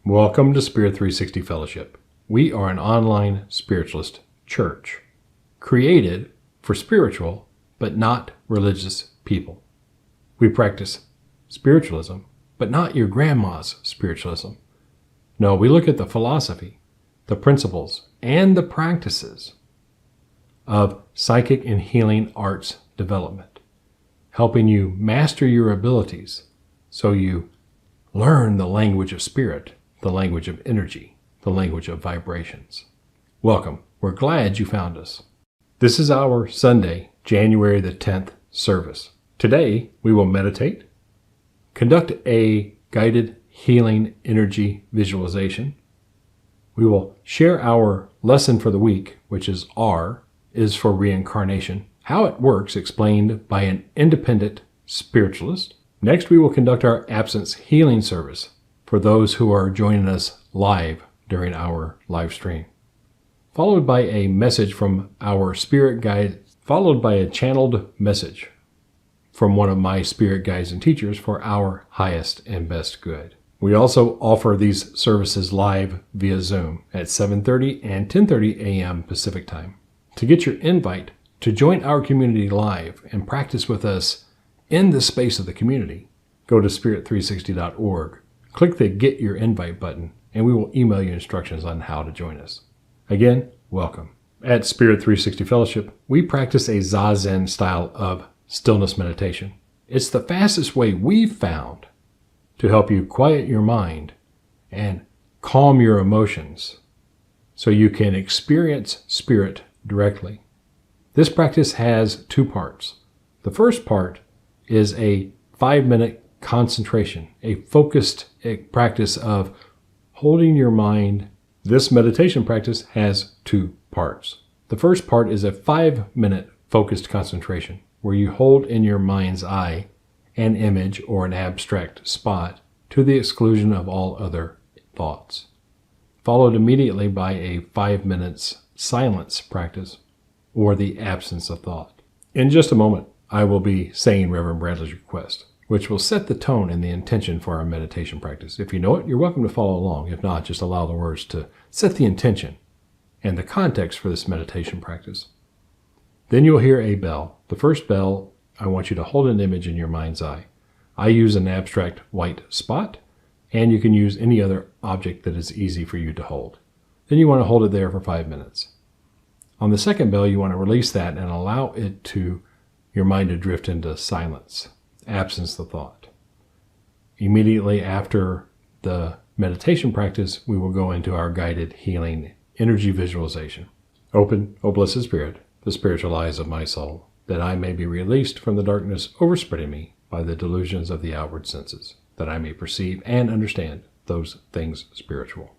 Welcome to Spirit360 Fellowship. We are an online spiritualist church created for spiritual but not religious people. We practice spiritualism, but not your grandma's spiritualism. No, we look at the philosophy, the principles, and the practices of psychic and healing arts development, helping you master your abilities so you learn the language of spirit, the language of energy, the language of vibrations. Welcome. We're glad you found us. This is our Sunday, January the 10th service. Today, we will meditate, conduct a guided healing energy visualization. We will share our lesson for the week, which is R, is for reincarnation, how it works explained by an independent spiritualist. Next, we will conduct our absence healing service for those who are joining us live during our live stream, followed by a message from our spirit guide, followed by a channeled message from one of my spirit guides and teachers for our highest and best good. We also offer these services live via Zoom at 7:30 and 10:30 a.m. Pacific Time. To get your invite to join our community live and practice with us in the space of the community, go to spirit360.org. Click the Get Your Invite button, and we will email you instructions on how to join us. Again, welcome. At Spirit360 Fellowship, we practice a Zazen style of stillness meditation. It's the fastest way we've found to help you quiet your mind and calm your emotions so you can experience spirit directly. This practice has two parts. The first part is a 5-minute concentration, a focused practice of holding your mind. This meditation practice has two parts. The first part is a 5-minute focused concentration where you hold in your mind's eye an image or an abstract spot to the exclusion of all other thoughts, followed immediately by a 5 minutes silence practice or the absence of thought. In just a moment, I will be saying Reverend Bradley's request, which will set the tone and the intention for our meditation practice. If you know it, you're welcome to follow along. If not, just allow the words to set the intention and the context for this meditation practice. Then you'll hear a bell. The first bell, I want you to hold an image in your mind's eye. I use an abstract white spot, and you can use any other object that is easy for you to hold. Then you want to hold it there for 5 minutes. On the second bell, you want to release that and allow your mind to drift into silence, absence of thought. Immediately after the meditation practice, we will go into our guided healing energy visualization. Open, O blessed Spirit, the spiritual eyes of my soul, that I may be released from the darkness overspreading me by the delusions of the outward senses, that I may perceive and understand those things spiritual.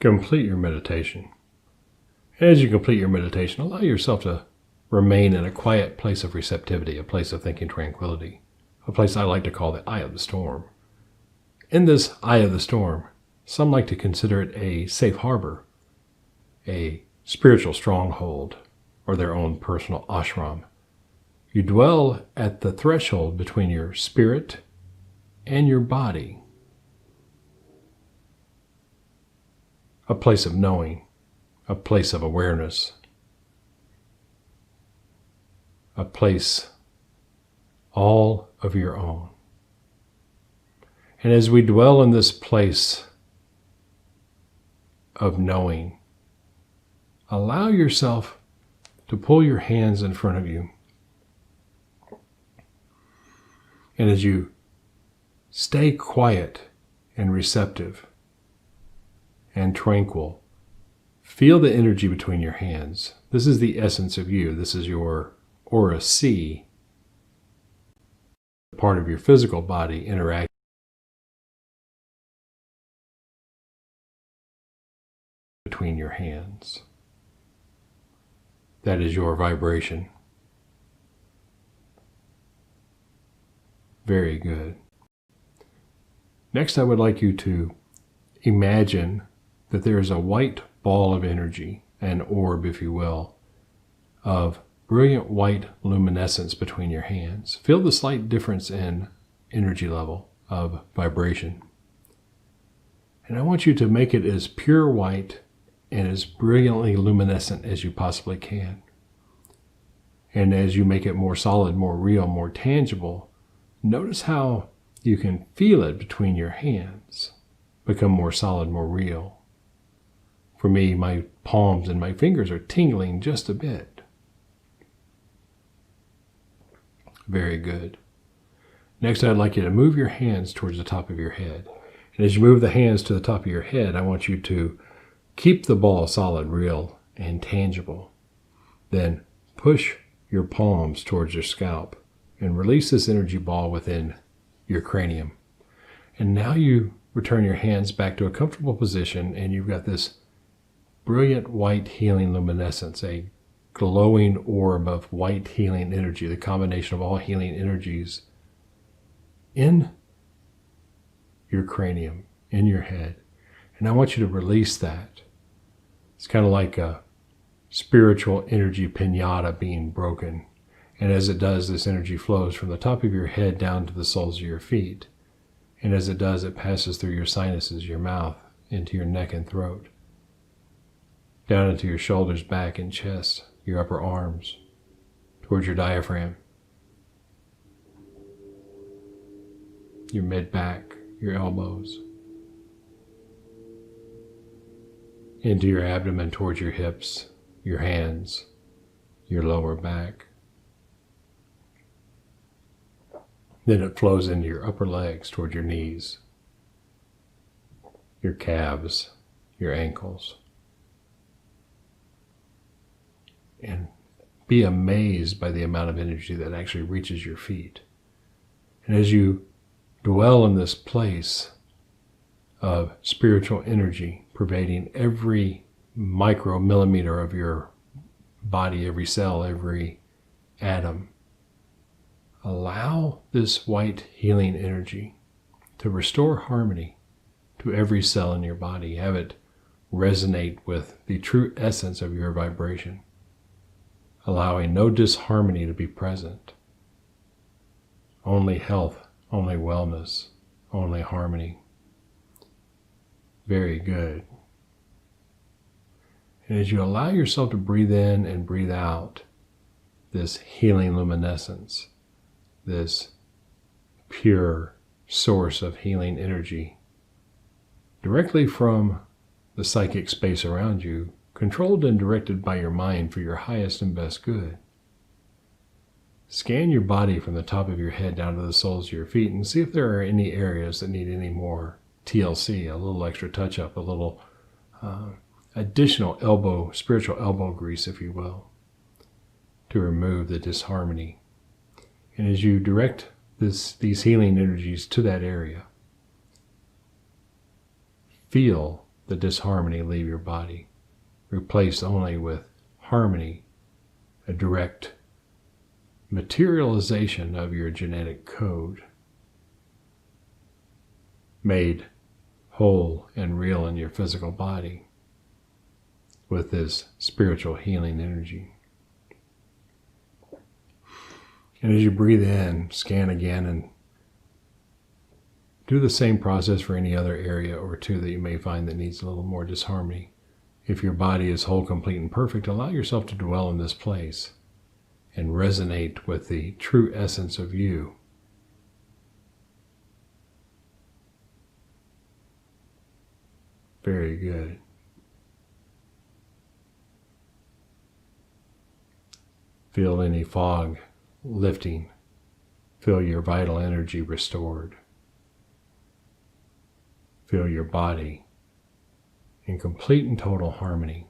complete your meditation. As you complete your meditation, allow yourself to remain in a quiet place of receptivity, a place of thinking tranquility, a place I like to call the eye of the storm. In this eye of the storm, some like to consider it a safe harbor, a spiritual stronghold, or their own personal ashram. You dwell at the threshold between your spirit and your body, a place of knowing, a place of awareness, a place all of your own. And as we dwell in this place of knowing, allow yourself to pull your hands in front of you. And as you stay quiet and receptive and tranquil, feel the energy between your hands. This is the essence of you. This is your aura C, part of your physical body interacting between your hands. That is your vibration. Very good. Next, I would like you to imagine that there is a white ball of energy, an orb, if you will, of brilliant white luminescence between your hands. Feel the slight difference in energy level of vibration. And I want you to make it as pure white and as brilliantly luminescent as you possibly can. And as you make it more solid, more real, more tangible, notice how you can feel it between your hands become more solid, more real. For me, my palms and my fingers are tingling just a bit. Very good. Next, I'd like you to move your hands towards the top of your head. And as you move the hands to the top of your head, I want you to keep the ball solid, real, and tangible. Then push your palms towards your scalp and release this energy ball within your cranium. And now you return your hands back to a comfortable position, and you've got this brilliant white healing luminescence, a glowing orb of white healing energy, the combination of all healing energies in your cranium, in your head. And I want you to release that. It's kind of like a spiritual energy piñata being broken. And as it does, this energy flows from the top of your head down to the soles of your feet. And as it does, it passes through your sinuses, your mouth, into your neck and throat, down into your shoulders, back, and chest, your upper arms, towards your diaphragm, your mid-back, your elbows, into your abdomen, towards your hips, your hands, your lower back. Then it flows into your upper legs, toward your knees, your calves, your ankles. And be amazed by the amount of energy that actually reaches your feet. And as you dwell in this place of spiritual energy pervading every micromillimeter of your body, every cell, every atom, allow this white healing energy to restore harmony to every cell in your body. Have it resonate with the true essence of your vibration, allowing no disharmony to be present. Only health, only wellness, only harmony. Very good. And as you allow yourself to breathe in and breathe out this healing luminescence, this pure source of healing energy, directly from the psychic space around you, controlled and directed by your mind for your highest and best good. Scan your body from the top of your head down to the soles of your feet and see if there are any areas that need any more TLC, a little extra touch-up, a little additional spiritual elbow grease, if you will, to remove the disharmony. And as you direct these healing energies to that area, feel the disharmony leave your body, replaced only with harmony, a direct materialization of your genetic code, made whole and real in your physical body with this spiritual healing energy. And as you breathe in, scan again and do the same process for any other area or two that you may find that needs a little more disharmony. If your body is whole, complete, and perfect, allow yourself to dwell in this place and resonate with the true essence of you. Very good. Feel any fog lifting. Feel your vital energy restored. Feel your body in complete and total harmony.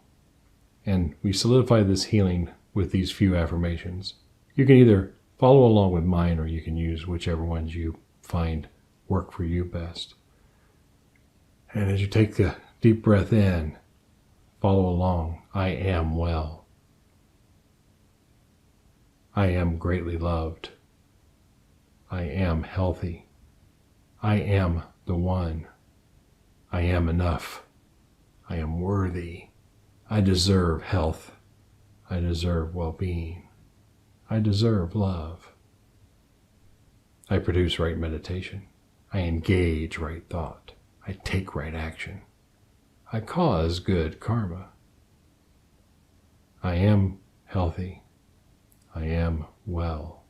And we solidify this healing with these few affirmations. You can either follow along with mine or you can use whichever ones you find work for you best. And as you take a deep breath in, follow along. I am well. I am greatly loved. I am healthy. I am the one. I am enough. I am worthy. I deserve health. I deserve well-being. I deserve love. I produce right meditation. I engage right thought. I take right action. I cause good karma. I am healthy. I am well.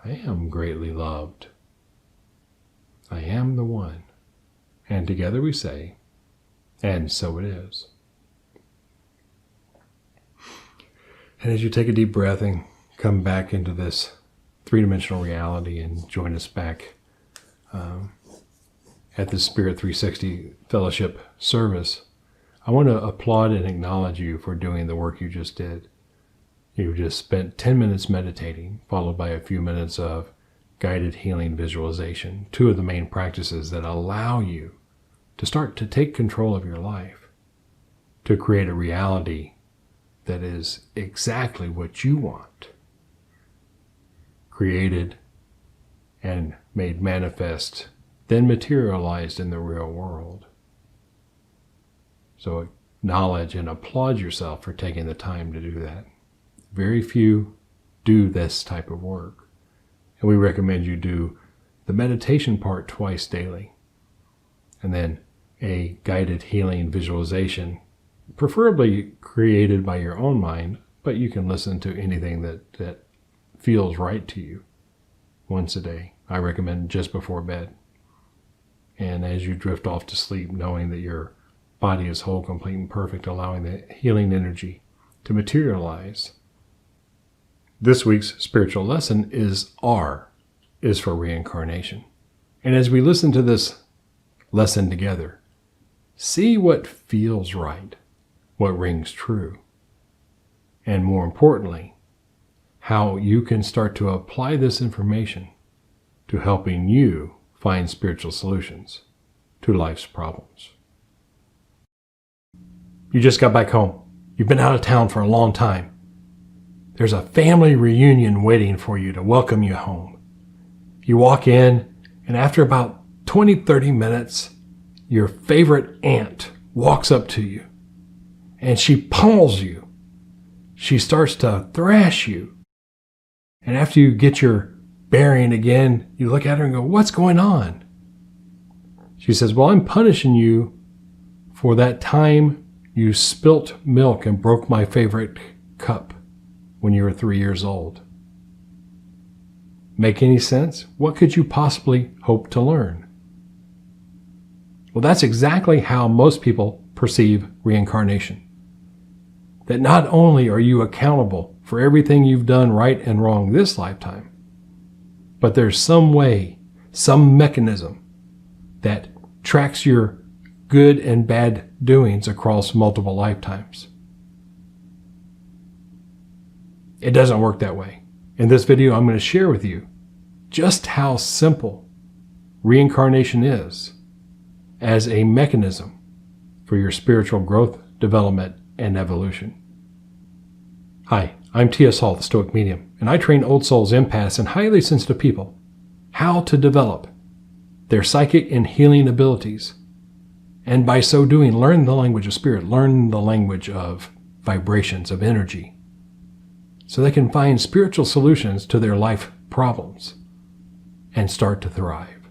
I am greatly loved. I am the one. And together we say, and so it is. And as you take a deep breath and come back into this three-dimensional reality and join us back at the Spirit360 Fellowship service, I want to applaud and acknowledge you for doing the work you just did. You just spent 10 minutes meditating, followed by a few minutes of guided healing visualization, two of the main practices that allow you to start to take control of your life, to create a reality that is exactly what you want, created and made manifest, then materialized in the real world. So acknowledge and applaud yourself for taking the time to do that. Very few do this type of work. And we recommend you do the meditation part twice daily. And then a guided healing visualization, preferably created by your own mind, but you can listen to anything that feels right to you once a day. I recommend just before bed. And as you drift off to sleep, knowing that your body is whole, complete, and perfect, allowing the healing energy to materialize. This week's spiritual lesson is R, is for reincarnation. And as we listen to this lesson together, see what feels right, what rings true, and more importantly, how you can start to apply this information to helping you find spiritual solutions to life's problems. You just got back home. You've been out of town for a long time. There's a family reunion waiting for you to welcome you home. You walk in, and after about 20-30 minutes, your favorite aunt walks up to you, and she pummels you. She starts to thrash you. And after you get your bearing again, you look at her and go, "What's going on?" She says, "Well, I'm punishing you for that time you spilt milk and broke my favorite cup when you were 3 years old." Make any sense? What could you possibly hope to learn? Well, that's exactly how most people perceive reincarnation. That not only are you accountable for everything you've done right and wrong this lifetime, but there's some way, some mechanism that tracks your good and bad doings across multiple lifetimes. It doesn't work that way. In this video, I'm going to share with you just how simple reincarnation is as a mechanism for your spiritual growth, development, and evolution. Hi, I'm T.S. Hall, the Stoic Medium, and I train old souls, empaths, and highly sensitive people how to develop their psychic and healing abilities, and by so doing, learn the language of spirit, learn the language of vibrations, of energy, so they can find spiritual solutions to their life problems and start to thrive.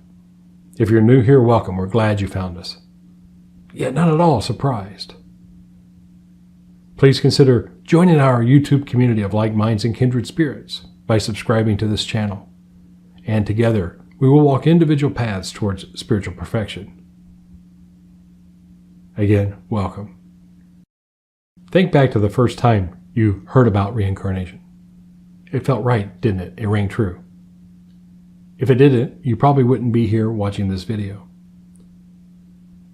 If you're new here, welcome. We're glad you found us. Yet not at all surprised. Please consider joining our YouTube community of like minds and kindred spirits by subscribing to this channel. And together, we will walk individual paths towards spiritual perfection. Again, welcome. Think back to the first time you heard about reincarnation. It felt right, didn't it? It rang true. If it didn't, you probably wouldn't be here watching this video.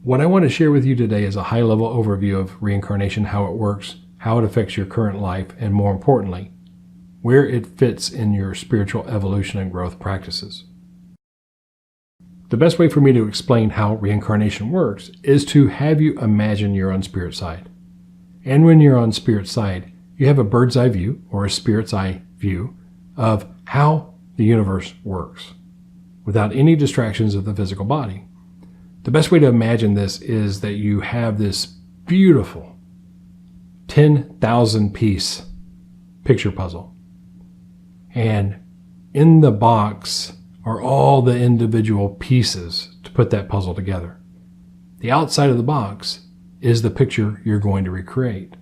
What I want to share with you today is a high-level overview of reincarnation, how it works, how it affects your current life, and more importantly, where it fits in your spiritual evolution and growth practices. The best way for me to explain how reincarnation works is to have you imagine you're on spirit side. And when you're on spirit side, you have a bird's eye view or a spirit's eye view of how the universe works without any distractions of the physical body. The best way to imagine this is that you have this beautiful 10,000 piece picture puzzle. And in the box are all the individual pieces to put that puzzle together. The outside of the box is the picture you're going to recreate.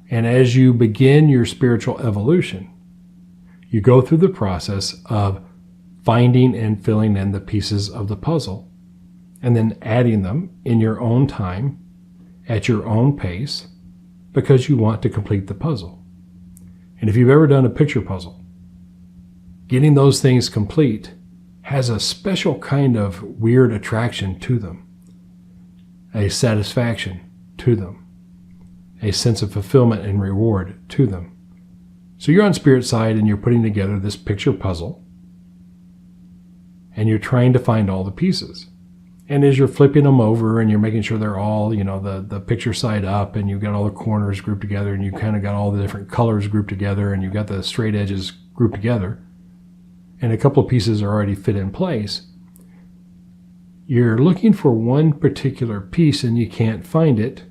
And as you begin your spiritual evolution, you go through the process of finding and filling in the pieces of the puzzle, and then adding them in your own time, at your own pace, because you want to complete the puzzle. And if you've ever done a picture puzzle, getting those things complete has a special kind of weird attraction to them, a satisfaction to them, a sense of fulfillment and reward to them. So you're on spirit side and you're putting together this picture puzzle, and you're trying to find all the pieces. And as you're flipping them over and you're making sure they're all, the picture side up, and you've got all the corners grouped together, and you kind of got all the different colors grouped together, and you've got the straight edges grouped together, and a couple of pieces are already fit in place, you're looking for one particular piece and you can't find it.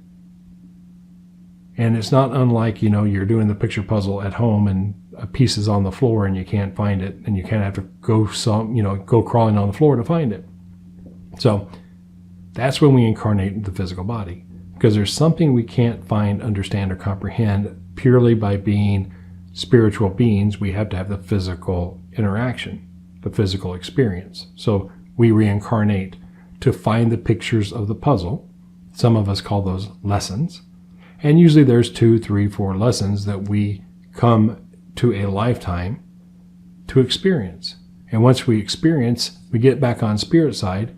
And it's not unlike, you're doing the picture puzzle at home and a piece is on the floor and you can't find it, and you kind of have to go crawling on the floor to find it. So that's when we incarnate into the physical body, because there's something we can't find, understand, or comprehend purely by being spiritual beings. We have to have the physical interaction, the physical experience. So we reincarnate to find the pictures of the puzzle. Some of us call those lessons. And usually there's 2, 3, 4 lessons that we come to a lifetime to experience. And once we experience, we get back on spirit side,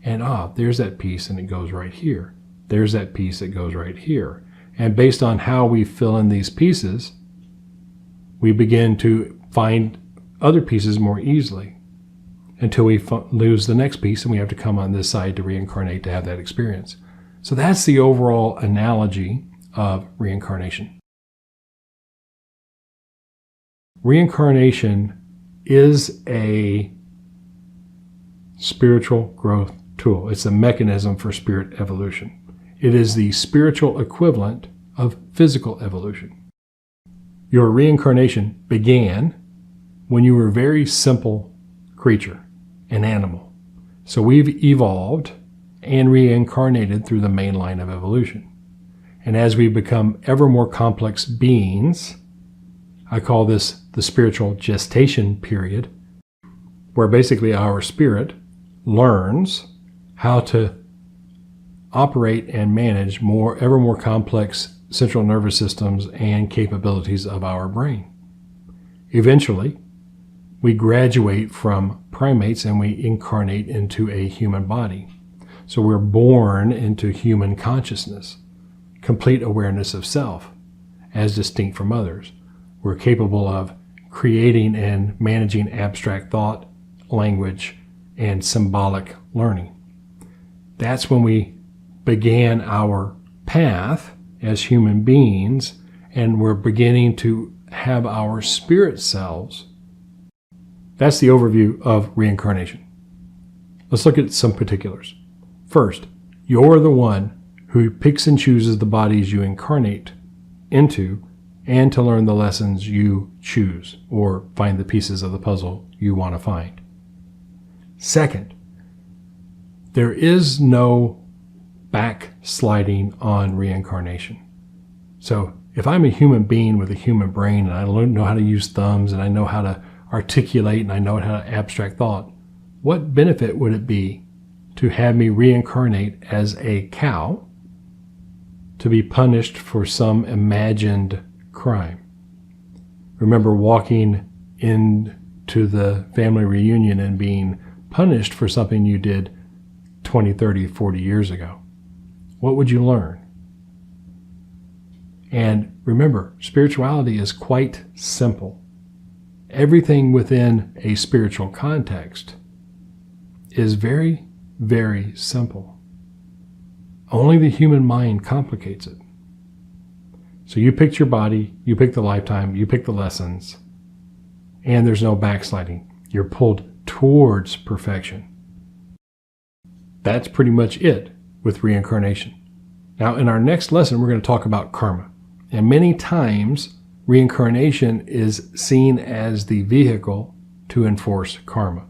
and there's that piece and it goes right here. There's that piece that goes right here. And based on how we fill in these pieces, we begin to find other pieces more easily until we lose the next piece and we have to come on this side to reincarnate to have that experience. So that's the overall analogy of reincarnation. Reincarnation is a spiritual growth tool. It's a mechanism for spirit evolution. It is the spiritual equivalent of physical evolution. Your reincarnation began when you were a very simple creature, an animal. So we've evolved and reincarnated through the main line of evolution. And as we become ever more complex beings, I call this the spiritual gestation period, where basically our spirit learns how to operate and manage ever more complex central nervous systems and capabilities of our brain. Eventually, we graduate from primates and we incarnate into a human body. So we're born into human consciousness, complete awareness of self, as distinct from others. We're capable of creating and managing abstract thought, language, and symbolic learning. That's when we began our path as human beings, and we're beginning to have our spirit selves. That's the overview of reincarnation. Let's look at some particulars. First, you're the one who picks and chooses the bodies you incarnate into and to learn the lessons you choose or find the pieces of the puzzle you want to find. Second, there is no backsliding on reincarnation. So if I'm a human being with a human brain and I know how to use thumbs and I know how to articulate and I know how to abstract thought, what benefit would it be to have me reincarnate as a cow to be punished for some imagined crime? Remember walking into the family reunion and being punished for something you did 20, 30, 40 years ago. What would you learn? And remember, spirituality is quite simple. Everything within a spiritual context is very, very simple. Only the human mind complicates it. So you picked your body, you picked the lifetime, you picked the lessons, and there's no backsliding. You're pulled towards perfection. That's pretty much it with reincarnation. Now, in our next lesson, we're going to talk about karma. And many times, reincarnation is seen as the vehicle to enforce karma.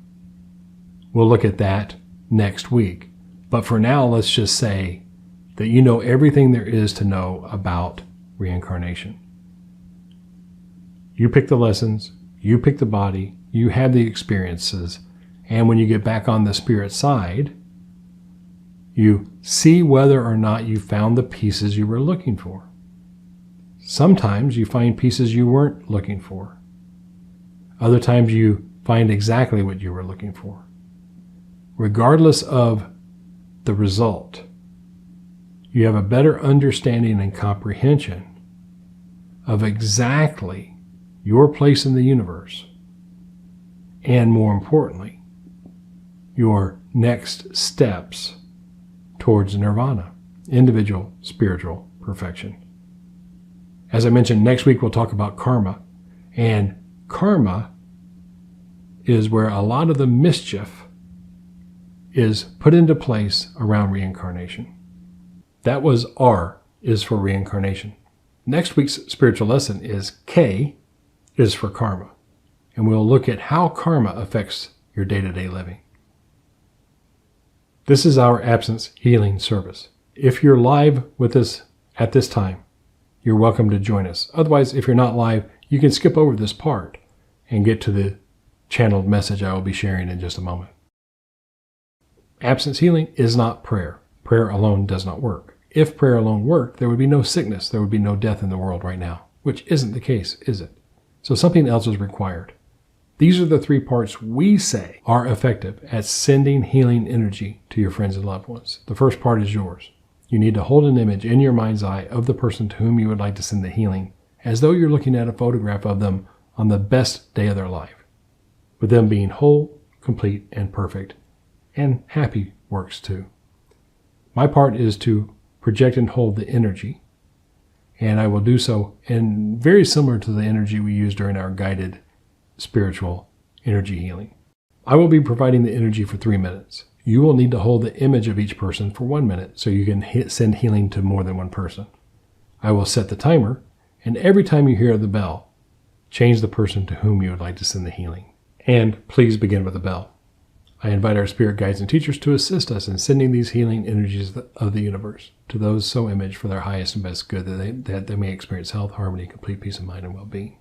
We'll look at that next week. But for now, let's just say that you know everything there is to know about reincarnation. You pick the lessons, you pick the body, you have the experiences, and when you get back on the spirit side, you see whether or not you found the pieces you were looking for. Sometimes you find pieces you weren't looking for. Other times you find exactly what you were looking for. Regardless of the result, you have a better understanding and comprehension of exactly your place in the universe, and more importantly, your next steps towards nirvana, individual spiritual perfection. As I mentioned, next week we'll talk about karma, and karma is where a lot of the mischief is put into place around reincarnation. That was R, is for reincarnation. Next week's spiritual lesson is K, is for karma. And we'll look at how karma affects your day-to-day living. This is our absence healing service. If you're live with us at this time, you're welcome to join us. Otherwise, if you're not live, you can skip over this part and get to the channeled message I will be sharing in just a moment. Absence healing is not prayer. Prayer alone does not work. If prayer alone worked, there would be no sickness, there would be no death in the world right now, which isn't the case, is it? So something else is required. These are the three parts we say are effective at sending healing energy to your friends and loved ones. The first part is yours. You need to hold an image in your mind's eye of the person to whom you would like to send the healing, as though you're looking at a photograph of them on the best day of their life, with them being whole, complete, and perfect, and happy works too. My part is to project and hold the energy, and I will do so in very similar to the energy we use during our guided spiritual energy healing. I will be providing the energy for 3 minutes. You will need to hold the image of each person for 1 minute so you can send healing to more than one person. I will set the timer, and every time you hear the bell, change the person to whom you would like to send the healing. And please begin with the bell. I invite our spirit guides and teachers to assist us in sending these healing energies of the universe to those so imaged for their highest and best good that they may experience health, harmony, complete peace of mind, and well-being.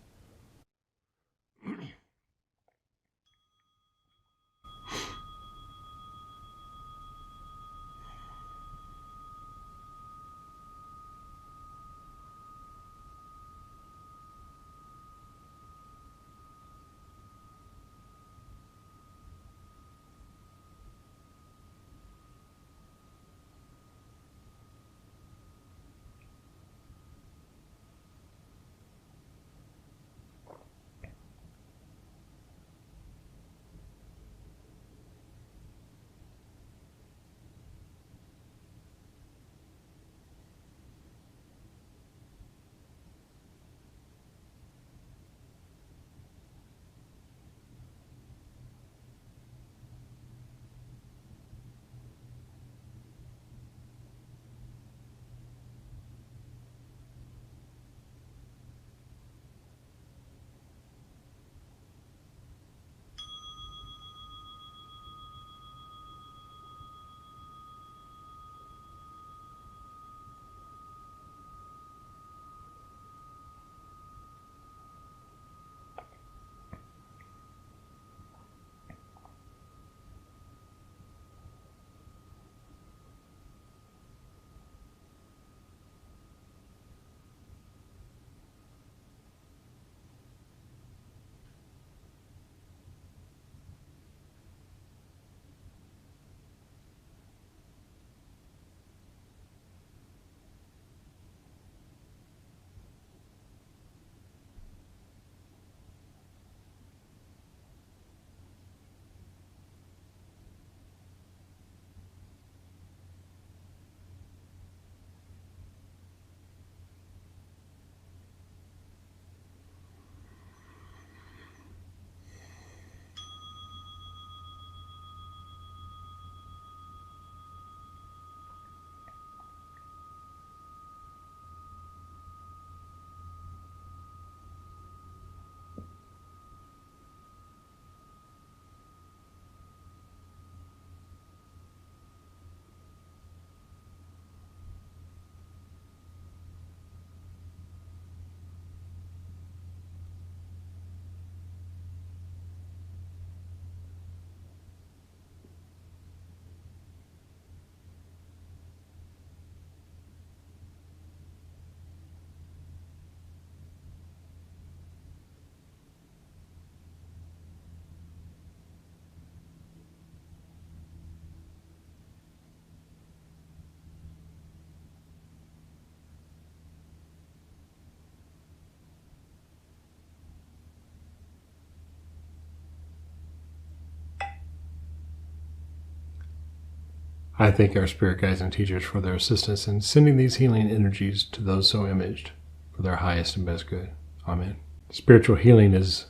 I thank our spirit guides and teachers for their assistance in sending these healing energies to those so imaged for their highest and best good. Amen. Spiritual healing is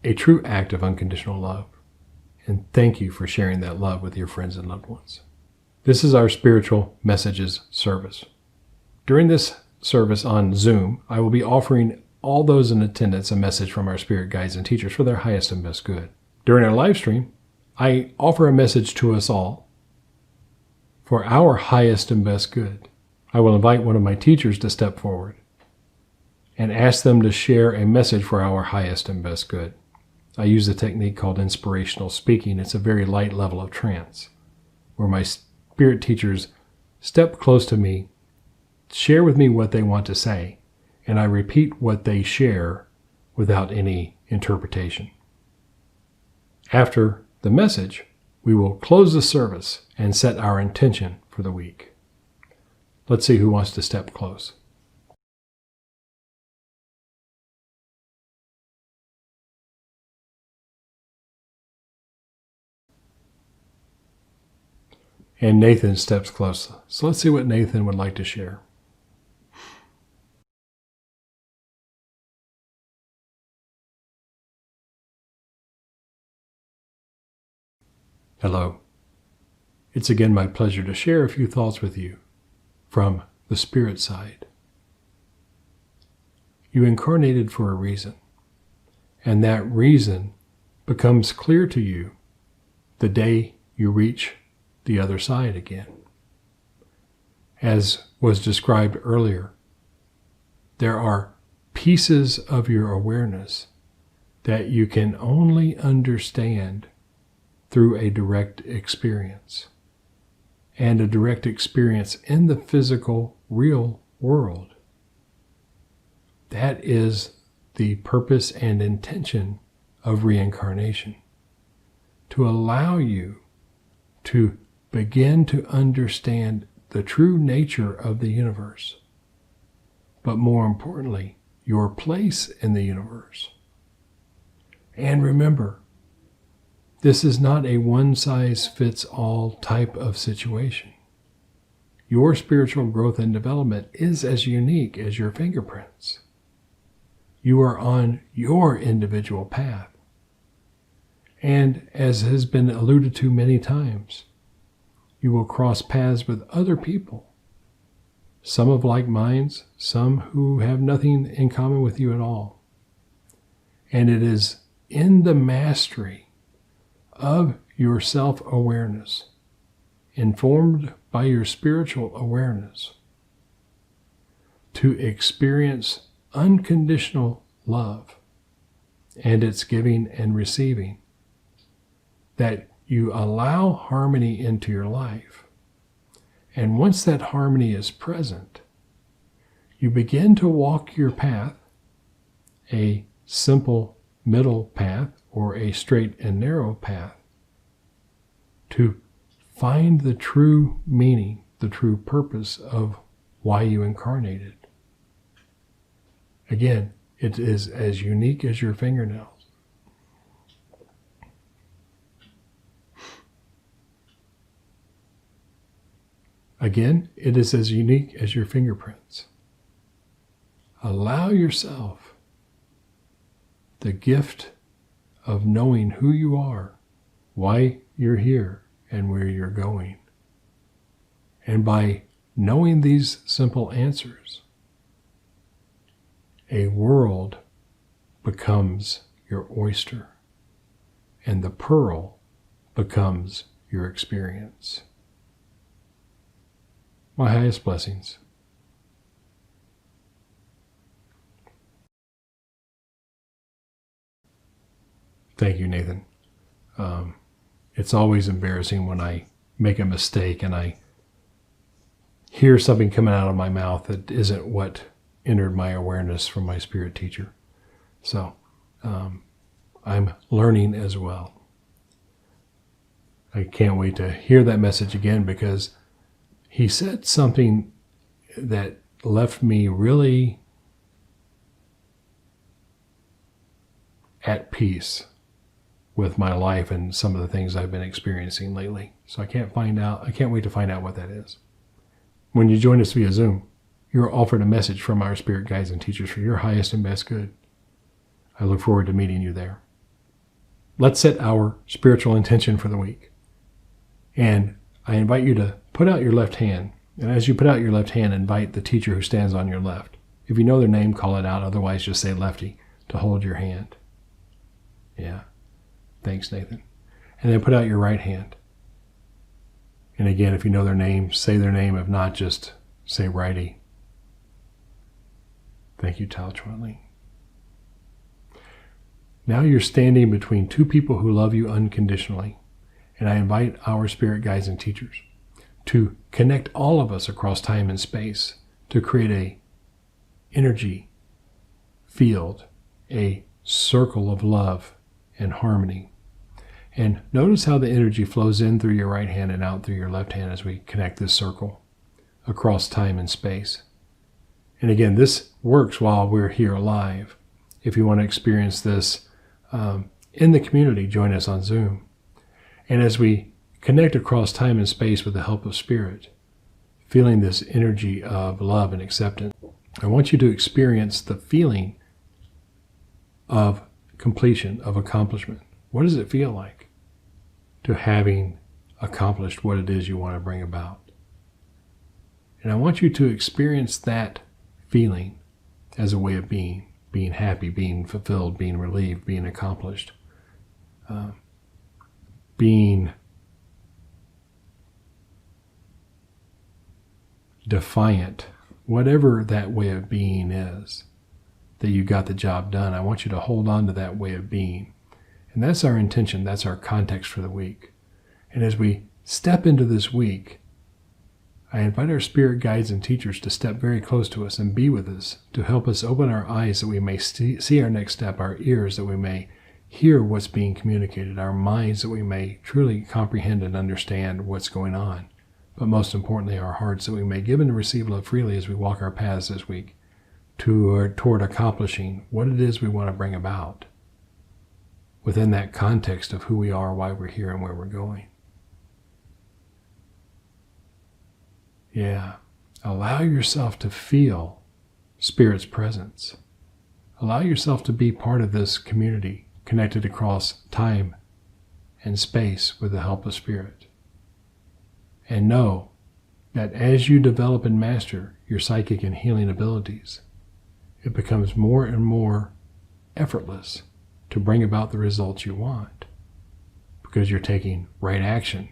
a true act of unconditional love, and thank you for sharing that love with your friends and loved ones. This is our Spiritual Messages service. During this service on Zoom, I will be offering all those in attendance a message from our spirit guides and teachers for their highest and best good. During our live stream, I offer a message to us all for our highest and best good. I will invite one of my teachers to step forward and ask them to share a message for our highest and best good. I use a technique called inspirational speaking. It's a very light level of trance where my spirit teachers step close to me, share with me what they want to say, and I repeat what they share without any interpretation. After the message, we will close the service and set our intention for the week. Let's see who wants to step close. And Nathan steps close. So let's see what Nathan would like to share. Hello. It's again my pleasure to share a few thoughts with you from the spirit side. You incarnated for a reason, and that reason becomes clear to you the day you reach the other side again. As was described earlier, there are pieces of your awareness that you can only understand through a direct experience, and a direct experience in the physical, real world. That is the purpose and intention of reincarnation, to allow you to begin to understand the true nature of the universe, but more importantly, your place in the universe. And remember, this is not a one-size-fits-all type of situation. Your spiritual growth and development is as unique as your fingerprints. You are on your individual path. And as has been alluded to many times, you will cross paths with other people, some of like minds, some who have nothing in common with you at all. And it is in the mastery of your self-awareness, informed by your spiritual awareness, to experience unconditional love and its giving and receiving, that you allow harmony into your life. And once that harmony is present, you begin to walk your path, a simple middle path or a straight and narrow path, to find the true meaning, the true purpose of why you incarnated. Again, it is as unique as your fingernails. Again, it is as unique as your fingerprints. Allow yourself the gift of knowing who you are, why you're here, and where you're going. And by knowing these simple answers, a world becomes your oyster, and the pearl becomes your experience. My highest blessings. Thank you, Nathan. It's always embarrassing when I make a mistake and I hear something coming out of my mouth that isn't what entered my awareness from my spirit teacher. So I'm learning as well. I can't wait to hear that message again, because he said something that left me really at peace with my life and some of the things I've been experiencing lately. So I can't wait to find out what that is. When you join us via Zoom, you are offered a message from our spirit guides and teachers for your highest and best good. I look forward to meeting you there. Let's set our spiritual intention for the week. And I invite you to put out your left hand. And as you put out your left hand, invite the teacher who stands on your left. If you know their name, call it out. Otherwise, just say lefty to hold your hand. Yeah. Thanks, Nathan. And then put out your right hand. And again, if you know their name, say their name. If not, just say righty. Thank you, Chuan, Ling. Now you're standing between two people who love you unconditionally. And I invite our spirit guides and teachers to connect all of us across time and space to create a energy field, a circle of love and harmony. And notice how the energy flows in through your right hand and out through your left hand as we connect this circle across time and space. And again, this works while we're here alive. If you want to experience this in the community, join us on Zoom. And as we connect across time and space with the help of Spirit, feeling this energy of love and acceptance, I want you to experience the feeling of completion, of accomplishment. What does it feel like to having accomplished what it is you want to bring about? And I want you to experience that feeling as a way of being happy, being fulfilled, being relieved, being accomplished, being defiant, whatever that way of being is, that you got the job done. I want you to hold on to that way of being. And that's our intention. That's our context for the week. And as we step into this week, I invite our spirit guides and teachers to step very close to us and be with us, to help us open our eyes that we may see our next step, our ears that we may hear what's being communicated, our minds that we may truly comprehend and understand what's going on, but most importantly, our hearts that we may give and receive love freely as we walk our paths this week toward accomplishing what it is we want to bring about within that context of who we are, why we're here, and where we're going. Yeah. Allow yourself to feel Spirit's presence. Allow yourself to be part of this community connected across time and space with the help of Spirit. And know that as you develop and master your psychic and healing abilities, it becomes more and more effortless to bring about the results you want, because you're taking right action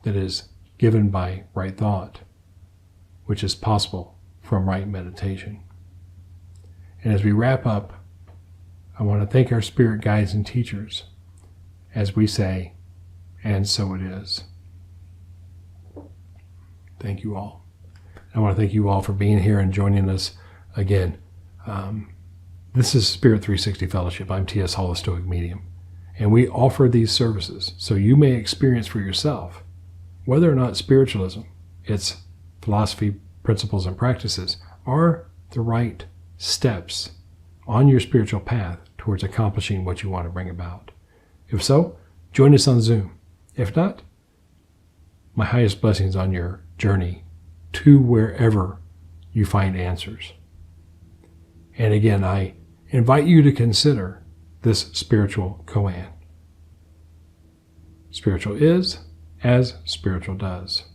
that is given by right thought, which is possible from right meditation. And as we wrap up, I want to thank our spirit guides and teachers as we say, and so it is. Thank you all. I want to thank you all for being here and joining us again. This is Spirit360 Fellowship. I'm T.S. Hall, a Stoic Medium. And we offer these services so you may experience for yourself whether or not spiritualism, its philosophy, principles, and practices are the right steps on your spiritual path towards accomplishing what you want to bring about. If so, join us on Zoom. If not, my highest blessings on your journey to wherever you find answers. And again, I invite you to consider this spiritual koan. Spiritual is as spiritual does.